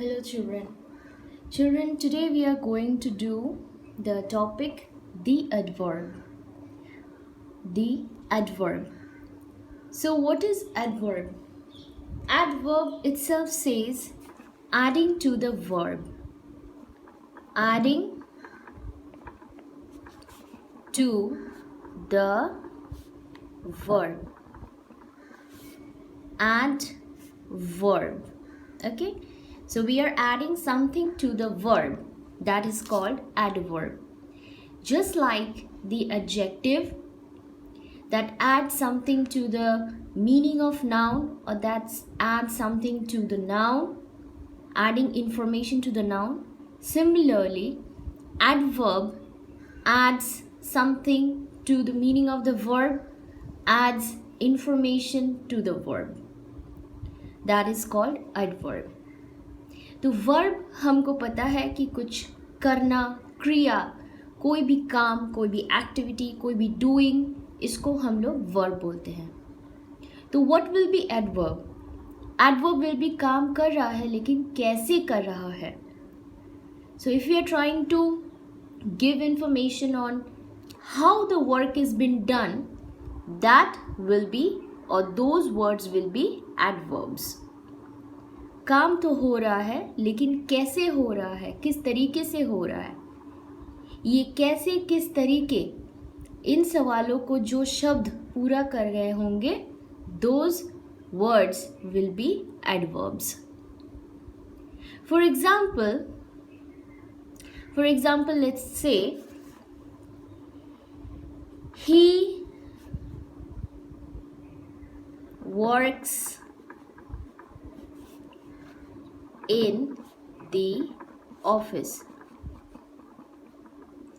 Hello, children. Children, today we are going to do the topic the adverb. The adverb. So, what is adverb? Adverb itself says adding to the verb. Adding to the verb. Add verb. Okay, so we are adding something to the verb, that is called adverb. Just like the adjective that adds something to the meaning of noun, or that adds something to the noun, adding information to the noun. Similarly, adverb adds something to the meaning of the verb, adds information to the verb. That is called adverb. तो verb हमको पता है कि कुछ करना, क्रिया, कोई भी काम, कोई भी एक्टिविटी, कोई भी डूइंग, इसको हम लोग वर्ब बोलते हैं. तो what will be adverb? Adverb will be काम कर रहा है, लेकिन कैसे कर रहा है. So if you are trying to give information on how the work is been done, that will be और those words will be adverbs. काम तो हो रहा है, लेकिन कैसे हो रहा है, किस तरीके से हो रहा है, ये कैसे किस तरीके, इन सवालों को जो शब्द पूरा कर रहे होंगे, those words will be adverbs. For example let's say he works in the office.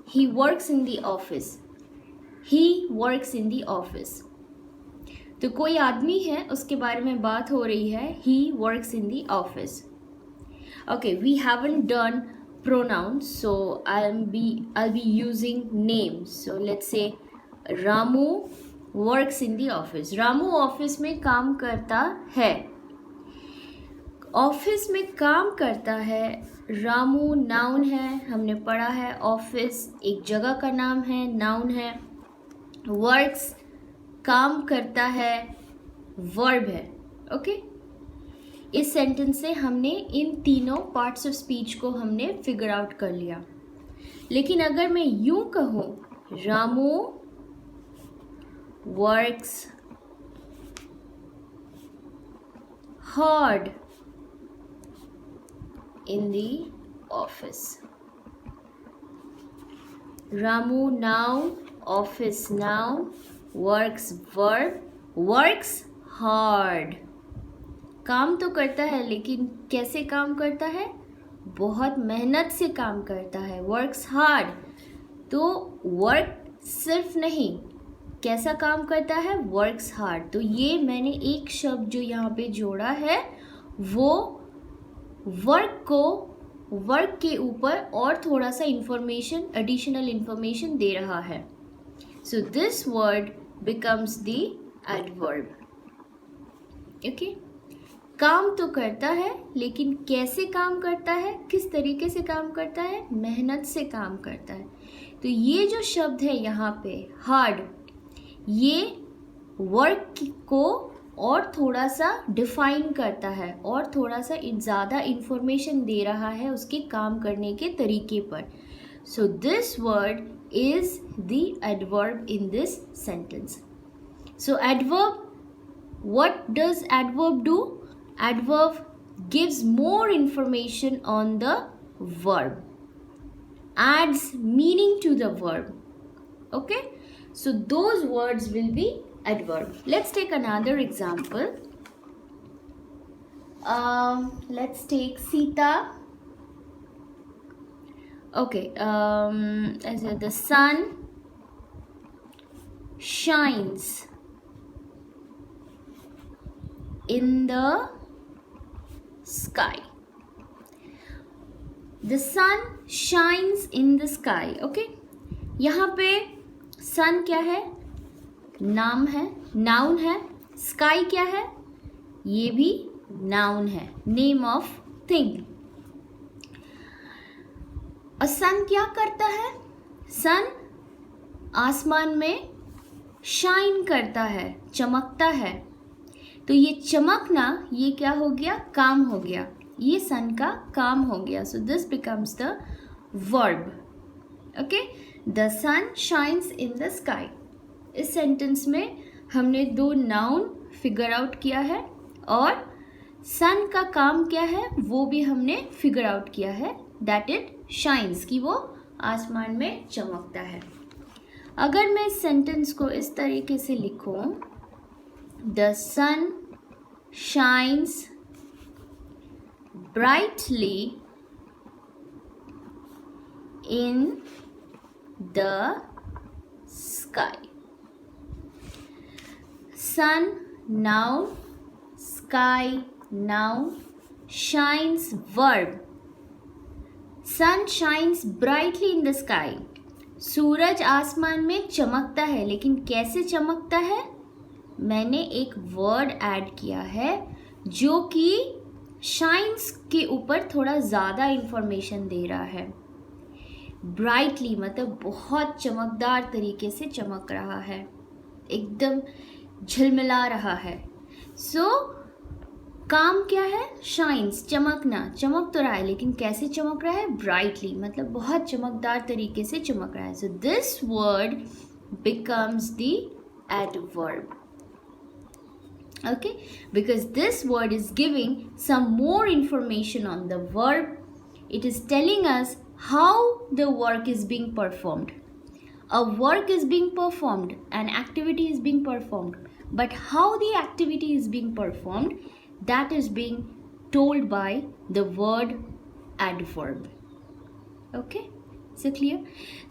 He works in the office. He works in the office. तो कोई आदमी है, उसके बारे में बात हो रही है. He works in the office. Okay, we haven't done pronouns, so I'll be using names. So let's say Ramu works in the office. Ramu office में काम करता है. ऑफिस में काम करता है. रामू नाउन है, हमने पढ़ा है. ऑफिस एक जगह का नाम है, नाउन है. वर्क्स काम करता है, वर्ब है. ओके, इस सेंटेंस से हमने इन तीनों पार्ट्स ऑफ स्पीच को हमने फिगर आउट कर लिया. लेकिन अगर मैं यूं कहूँ, Ramu works hard in the office. Ramu noun, office noun, works verb, works hard. काम तो करता है, लेकिन कैसे काम करता है? बहुत मेहनत से काम करता है. works hard. तो वर्क सिर्फ नहीं, कैसा काम करता है? Works hard. तो ये मैंने एक शब्द जो यहाँ पे जोड़ा है, वो वर्क के ऊपर और थोड़ा सा इंफॉर्मेशन, एडिशनल इंफॉर्मेशन दे रहा है. So this word becomes the adverb. Okay, काम तो करता है, लेकिन कैसे काम करता है, किस तरीके से काम करता है? मेहनत से काम करता है. तो ये जो शब्द है यहाँ पे हार्ड, ये वर्क को और थोड़ा सा डिफाइन करता है और थोड़ा सा ज़्यादा इंफॉर्मेशन दे रहा है उसके काम करने के तरीके पर. So this word is the adverb in this sentence. So adverb, what does adverb do? Adverb gives more information on the verb, adds meaning to the verb. Okay, so those words will be adverb. Let's take another example. Let's take Sita. Okay, the sun shines in the sky. The sun shines in the sky. Okay, यहाँ पे सन क्या है? नाम है, noun है. Sky क्या है? ये भी नाउन है, नेम ऑफ थिंग. और सन क्या करता है? सन आसमान में शाइन करता है, चमकता है। तो ये चमकना, ये क्या हो गया? काम हो गया, ये सन का काम हो गया। So this becomes the verb. Okay, the sun shines in the sky. इस सेंटेंस में हमने दो नाउन फिगर आउट किया है और सन का काम क्या है वो भी हमने फिगर आउट किया है, दैट इट शाइन्स, कि वो आसमान में चमकता है। अगर मैं इस सेंटेंस को इस तरीके से लिखूं, the sun shines brightly in the sky. Sun, noun, sky, noun, shines, verb. Sun shines brightly in the sky. सूरज आसमान में चमकता है, लेकिन कैसे चमकता है? मैंने एक वर्ड ऐड किया है जो कि शाइन्स के ऊपर थोड़ा ज़्यादा इंफॉर्मेशन दे रहा है। ब्राइटली मतलब बहुत चमकदार तरीके से चमक रहा है, एकदम झिलमिला रहा है। सो काम क्या है? शाइन्स, चमकना, चमक तो रहा है, लेकिन कैसे चमक रहा है? ब्राइटली मतलब बहुत चमकदार तरीके से चमक रहा है। So this word becomes the adverb. Okay, because this word is giving some more information on the verb. It is telling us how the work is being performed. A work is being performed, an activity is being performed, but how the activity is being performed, that is being told by the word adverb. Okay, is it clear?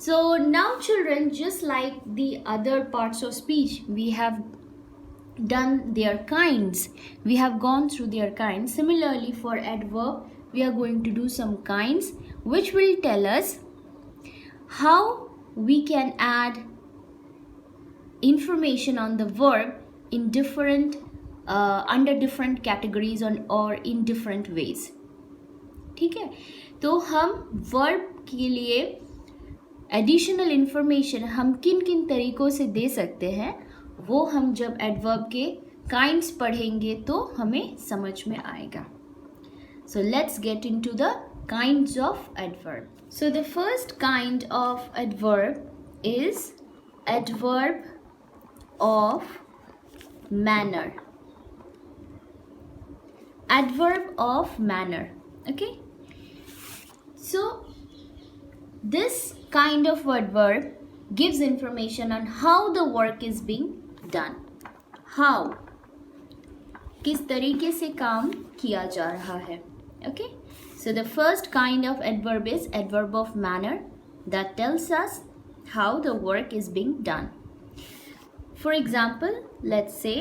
So now children, just like the other parts of speech, we have done their kinds, we have gone through their kinds. Similarly for adverb, we are going to do some kinds which will tell us how we can add information on the verb in different under different categories or in different ways. ठीक है, तो हम verb के लिए additional information हम किन किन तरीकों से दे सकते हैं, वो हम जब एडवर्ब के काइंड्स पढ़ेंगे तो हमें समझ में आएगा. So let's get into the kinds of adverb. So the first kind of adverb is adverb of manner. Adverb of manner. Okay, so this kind of adverb gives information on how the work is being done. How, किस तरीके से काम किया जा रहा है. Okay, so the first kind of adverb is adverb of manner that tells us how the work is being done. For example, let's say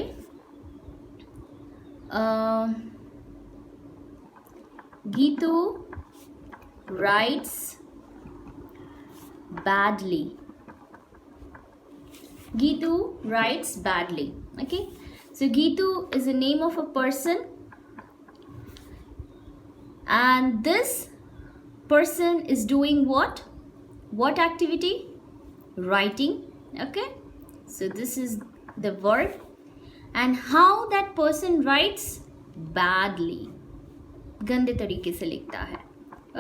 Gitu writes badly. Gitu writes badly. Okay, so Gitu is the name of a person, and this person is doing what? What activity? Writing. Okay, so this is the verb, and how that person writes? Badly. गंदे तरीके से लिखता है.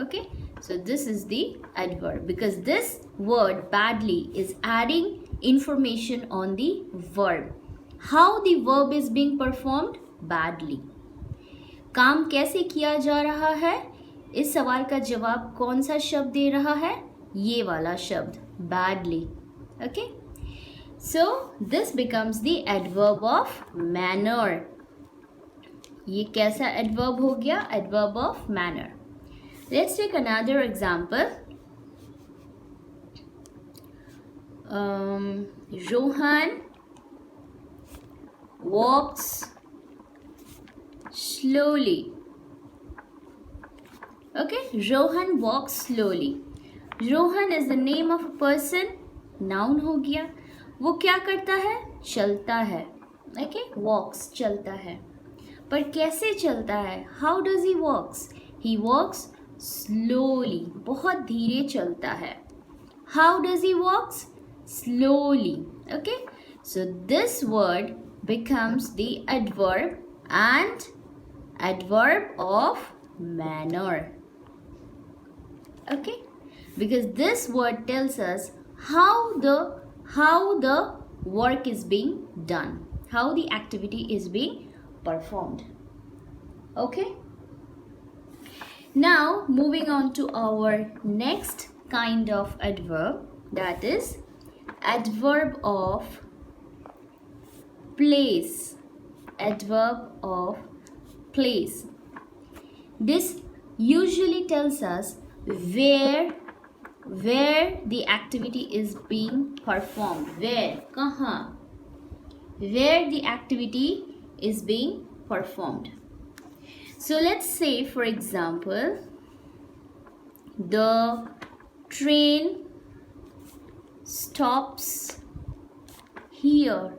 Okay, so this is the adverb because this word badly is adding information on the verb. How the verb is being performed? Badly. काम कैसे किया जा रहा है? इस सवाल का जवाब कौन सा शब्द दे रहा है? ये वाला शब्द, badly. Okay, so this becomes the adverb of manner. ये कैसा adverb हो गया? Adverb of manner. Let's take another example. Rohan walks slowly. Okay, Rohan walks slowly. Rohan is the name of a person. Noun हो गया. वो क्या करता है? चलता है. Okay, walks, चलता है. पर कैसे चलता है? How does he walks? He walks slowly, बहुत धीरे चलता है. How does he walks? Slowly. Okay, so this word becomes the adverb and adverb of manner. Okay, because this word tells us how the work is being done, how the activity is being performed. Okay, now moving on to our next kind of adverb, that is adverb of place. Adverb of place. This usually tells us where the activity is being performed. Where, kahan, where the activity is being performed. So let's say, for example, the train stops here.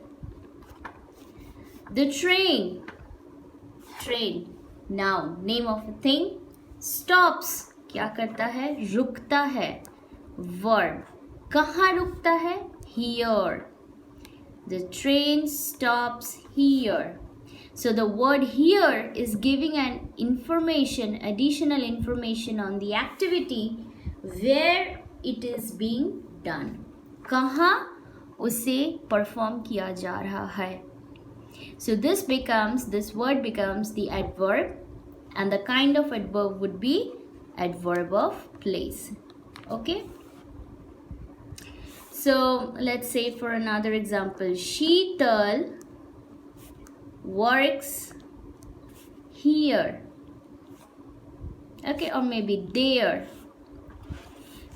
The train, noun, name of a thing. Stops, क्या करता है? रुकता है. Verb, कहाँ रुकता है? Here. The train stops here. So the word here is giving an information, additional information on the activity where it is being done. कहाँ उसे perform किया जा रहा है. So this word becomes the adverb, and the kind of adverb would be adverb of place. Okay. So let's say, for another example, Sheetal works here. Okay, or maybe there.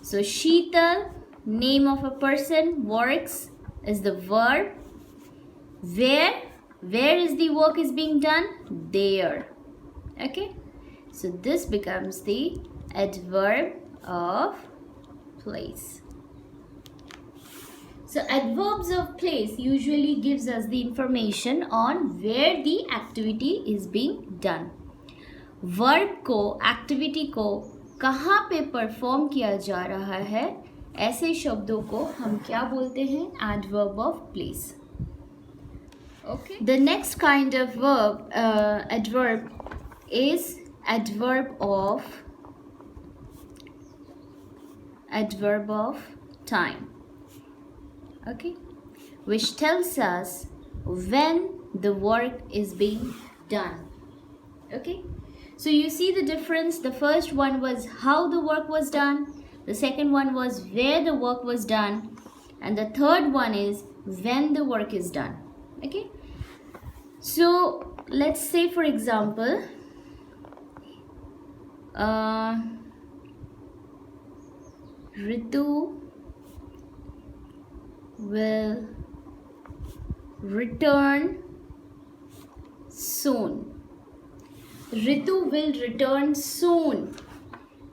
So Sheetal, name of a person, works is the verb. Where is the work is being done? There. Okay, so this becomes the adverb of place. So adverbs of place usually gives us the information on where the activity is being done. Verb को, activity को कहाँ पे perform किया जा रहा है, ऐसे शब्दों को हम क्या बोलते हैं? Adverb of place. Okay. The next kind of adverb is adverb of time. Okay, which tells us when the work is being done. Okay, so you see the difference. The first one was how the work was done, the second one was where the work was done, and the third one is when the work is done. Okay, so let's say, for example, Ritu will return soon. Ritu will return soon.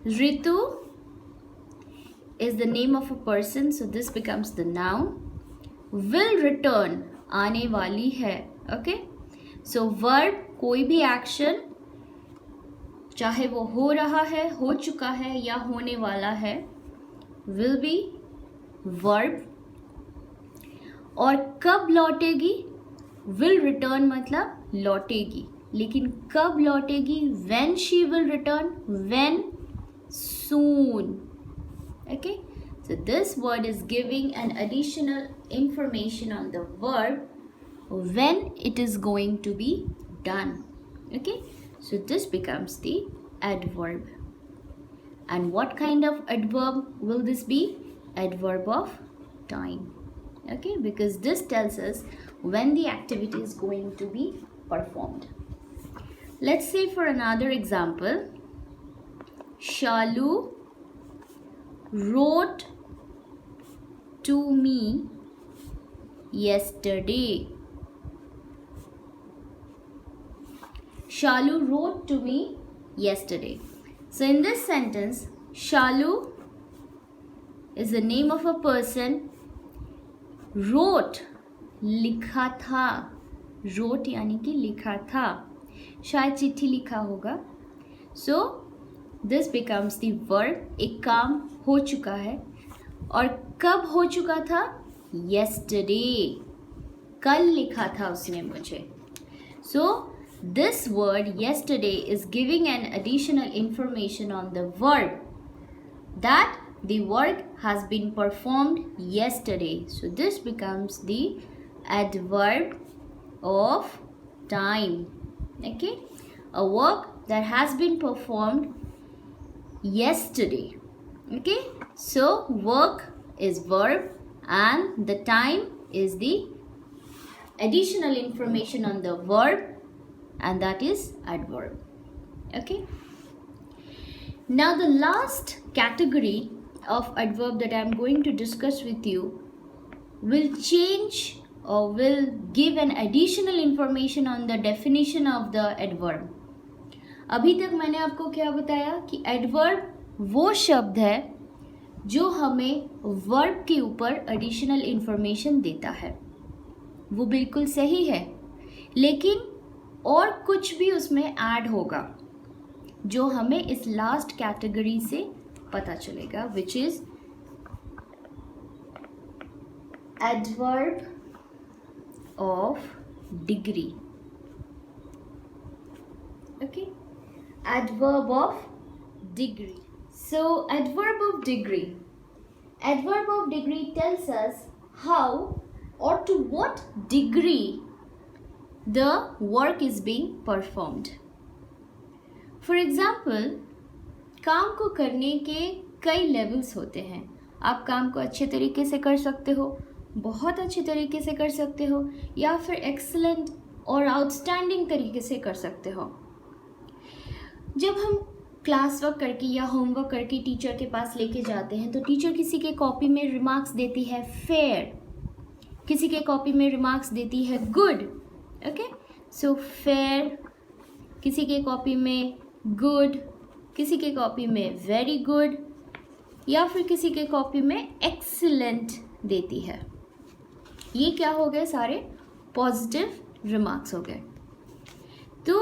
Ritu is the name of a person, so this becomes the noun. Will return, आने वाली है. Okay, so verb, कोई भी action, चाहे वो हो रहा है, हो चुका है या होने वाला है, will be verb. और कब लौटेगी? will return मतलब लौटेगी, लेकिन कब लौटेगी? when she will return, when? soon. Okay, so this word is giving an additional information on the verb when it is going to be done. Okay, so this becomes the adverb. And what kind of adverb will this be? Adverb of time. Okay, because this tells us when the activity is going to be performed. Let's say, for another example, Shalu wrote to me yesterday. Shalu wrote to me yesterday. So in this sentence, Shalu is the name of a person. Wrote, लिखा था. Wrote यानी कि लिखा था, शायद चिट्ठी लिखा होगा. So this becomes the verb. एक काम हो चुका है और कब हो चुका था? yesterday. कल लिखा था उसने मुझे. So this word yesterday is giving an additional information on the verb that the work has been performed yesterday. So this becomes the adverb of time. Okay, a work that has been performed yesterday. Okay, so work is verb and the time is the additional information on the verb, and that is adverb. Okay, now the last category of adverb that I am going to discuss with you will change or will give an additional information on the definition of the adverb. अभी तक मैंने आपको क्या बताया कि adverb वो शब्द है जो हमें वर्ब के ऊपर एडिशनल इंफॉर्मेशन देता है. वो बिल्कुल सही है, लेकिन और कुछ भी उसमें ऐड होगा जो हमें इस लास्ट कैटेगरी से पता चलेगा, which is adverb of degree. Okay, adverb of degree. So adverb of degree. Adverb of degree tells us how or to what degree the work is being performed. For example, काम को करने के कई levels होते हैं. आप काम को अच्छे तरीके से कर सकते हो, बहुत अच्छे तरीके से कर सकते हो, या फिर एक्सीलेंट और आउटस्टैंडिंग तरीके से कर सकते हो. जब हम क्लास वर्क करके या होमवर्क करके टीचर के पास लेके जाते हैं तो टीचर किसी के कॉपी में रिमार्क्स देती है फेयर, किसी के कॉपी में रिमार्क्स देती है गुड. ओके, सो फेयर, किसी के कॉपी में गुड, किसी के कॉपी में वेरी गुड, या फिर किसी के कॉपी में एक्सीलेंट देती है. ये क्या हो गए? सारे पॉजिटिव रिमार्क्स हो गए. तो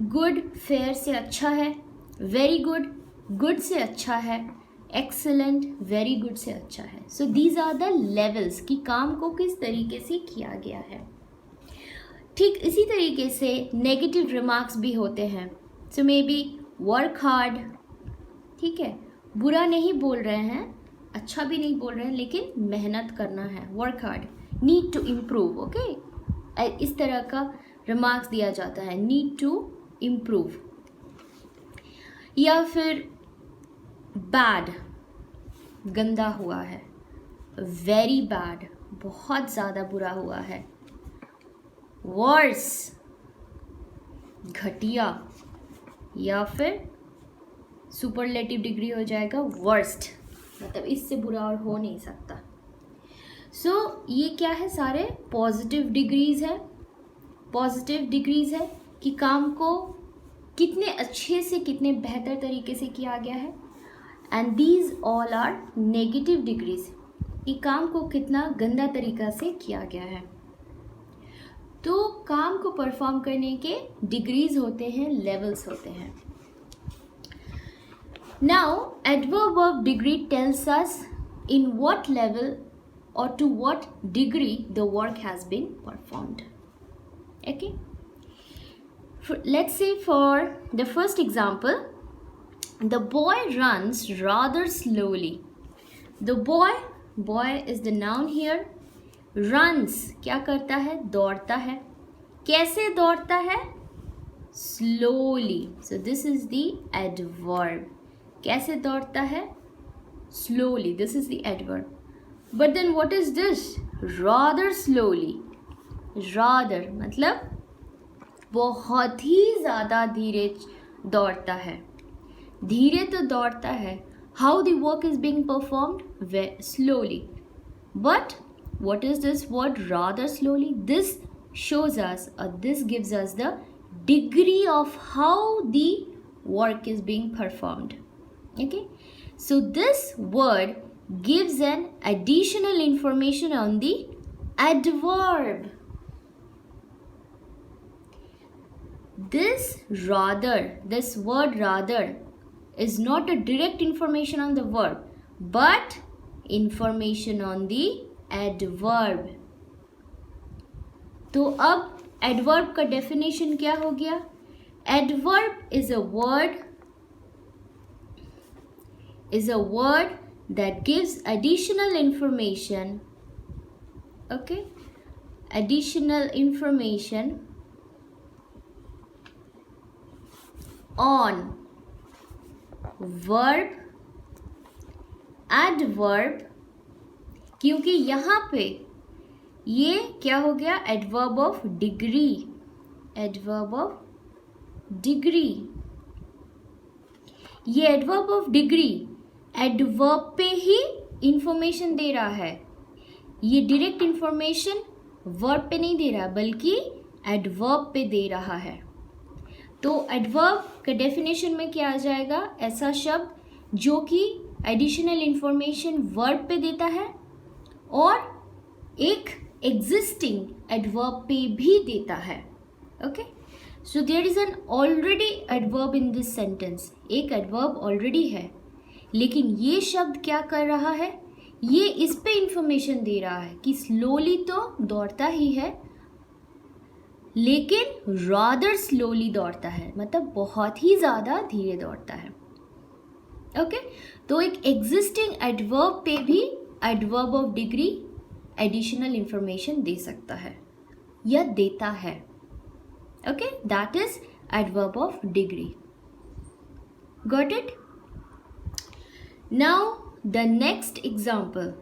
गुड फेयर से अच्छा है, वेरी गुड गुड से अच्छा है, एक्सीलेंट वेरी गुड से अच्छा है. So these are the levels कि काम को किस तरीके से किया गया है. ठीक इसी तरीके से नेगेटिव रिमार्क्स भी होते हैं. सो मे बी वर्क हार्ड. ठीक है, बुरा नहीं बोल रहे हैं, अच्छा भी नहीं बोल रहे हैं, लेकिन मेहनत करना है. Work hard, need to improve. Okay, इस तरह का रिमार्क्स दिया जाता है, नीड टू इम्प्रूव. या फिर बैड, गंदा हुआ है, वेरी बैड, बहुत ज़्यादा बुरा हुआ है, वर्स, घटिया, या फिर सुपरलेटिव डिग्री हो जाएगा वर्स्ट, मतलब इससे बुरा और हो नहीं सकता. सो ये क्या है? सारे पॉजिटिव डिग्रीज है. पॉजिटिव डिग्रीज है कि काम को कितने अच्छे से, कितने बेहतर तरीके से किया गया है. And these all are negative degrees कि काम को कितना गंदा तरीका से किया गया है. तो काम को परफॉर्म करने के डिग्रीज होते हैं, लेवल्स होते हैं. Now adverb of degree tells us in what level or to what degree the work has been performed. Okay, let's say for the first example, the boy runs rather slowly. The boy is the noun here. Runs क्या करता है? दौड़ता है. कैसे दौड़ता है? Slowly. So this is the adverb. कैसे दौड़ता है? Slowly. This is the adverb. But then what is this? Rather slowly. Rather मतलब बहुत ही ज़्यादा धीरे दौड़ता है. धीरे तो दौड़ता है. How the work is being performed? Very slowly. But what is this word rather slowly? This shows us, or this gives us the degree of how the work is being performed. Okay, so this word gives an additional information on the adverb. This word rather is not a direct information on the verb but information on the adverb. तो अब adverb का definition क्या हो गया? Adverb is a word that gives additional information, okay, additional information on verb, adverb, क्योंकि यहाँ पे ये क्या हो गया? adverb of degree, adverb of degree. ये adverb of degree adverb पे ही information दे रहा है. ये direct information verb पे नहीं दे रहा बल्कि adverb पे दे रहा है. तो adverb का definition में क्या आ जाएगा? ऐसा शब्द जो कि additional information verb पे देता है और एक existing adverb पे भी देता है. Okay? So there is an already adverb in this sentence. एक adverb already है, लेकिन ये शब्द क्या कर रहा है? ये इस पे information दे रहा है कि slowly तो दौड़ता ही है, लेकिन rather slowly दौड़ता है, मतलब बहुत ही ज़्यादा धीरे दौड़ता है. ओके, तो एक existing adverb पे भी adverb of degree additional information दे सकता है या देता है. Okay, that is adverb of degree. Got it? Now the next example.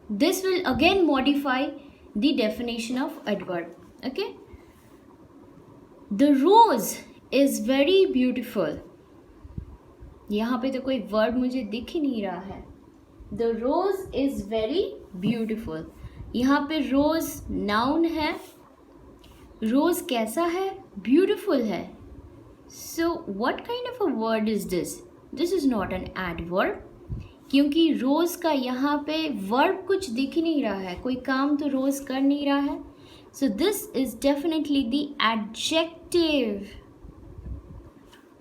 This will again modify the definition of adverb. Okay? The rose is very beautiful. यहाँ पे तो कोई word मुझे दिख ही नहीं रहा है. The rose is very beautiful. यहाँ पे rose noun है. Rose कैसा है? Beautiful है. So what kind of a word is this? This is not an adverb. क्योंकि rose का यहाँ पे verb कुछ दिख ही नहीं रहा है, कोई काम तो rose कर नहीं रहा है. So this is definitely the adjective.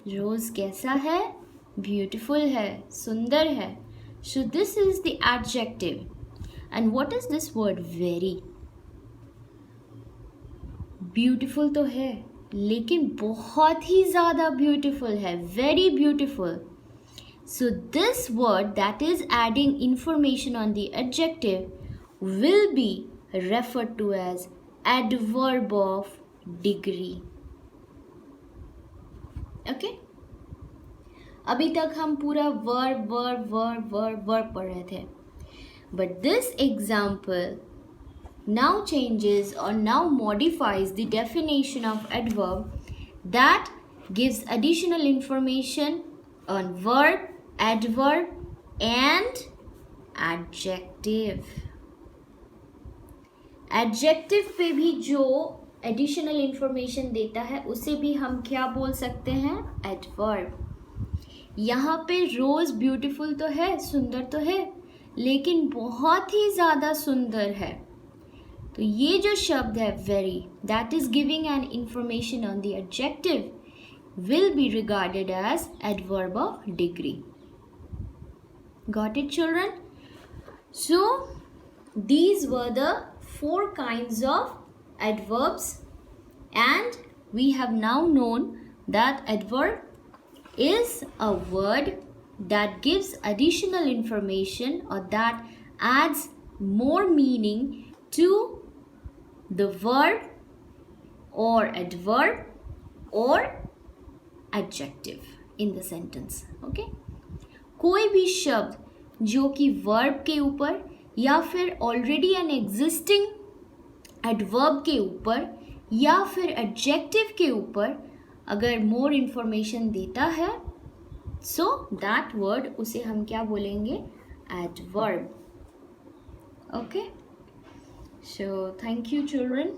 Rose कैसा है? Beautiful है, सुंदर है. So this is the adjective. And what is this word? Very. Beautiful तो है, लेकिन बहुत ही ज़्यादा beautiful है. Very beautiful. So this word that is adding information on the adjective will be referred to as adverb of degree. Okay? अभी तक हम पूरा verb पढ़ रहे थे. But this example now changes or now modifies the definition of adverb that gives additional information on verb, adverb and adjective. Adjective पे भी जो additional information देता है उसे भी हम क्या बोल सकते हैं? Adverb. यहाँ पे rose beautiful तो है, सुंदर तो है, लेकिन बहुत ही ज़्यादा सुंदर है. तो ये जो शब्द है very, that is giving an information on the adjective, will be regarded as adverb of degree. Got it, children? So these were the 4 kinds of adverbs, and we have now known that adverb is a word that gives additional information or that adds more meaning to the verb or adverb or adjective in the sentence. Okay? कोई भी शब्द जो कि verb के ऊपर या फिर already an existing adverb के ऊपर या फिर adjective के ऊपर अगर more information देता है, so that word उसे हम क्या बोलेंगे? Adverb. Okay? So thank you, children.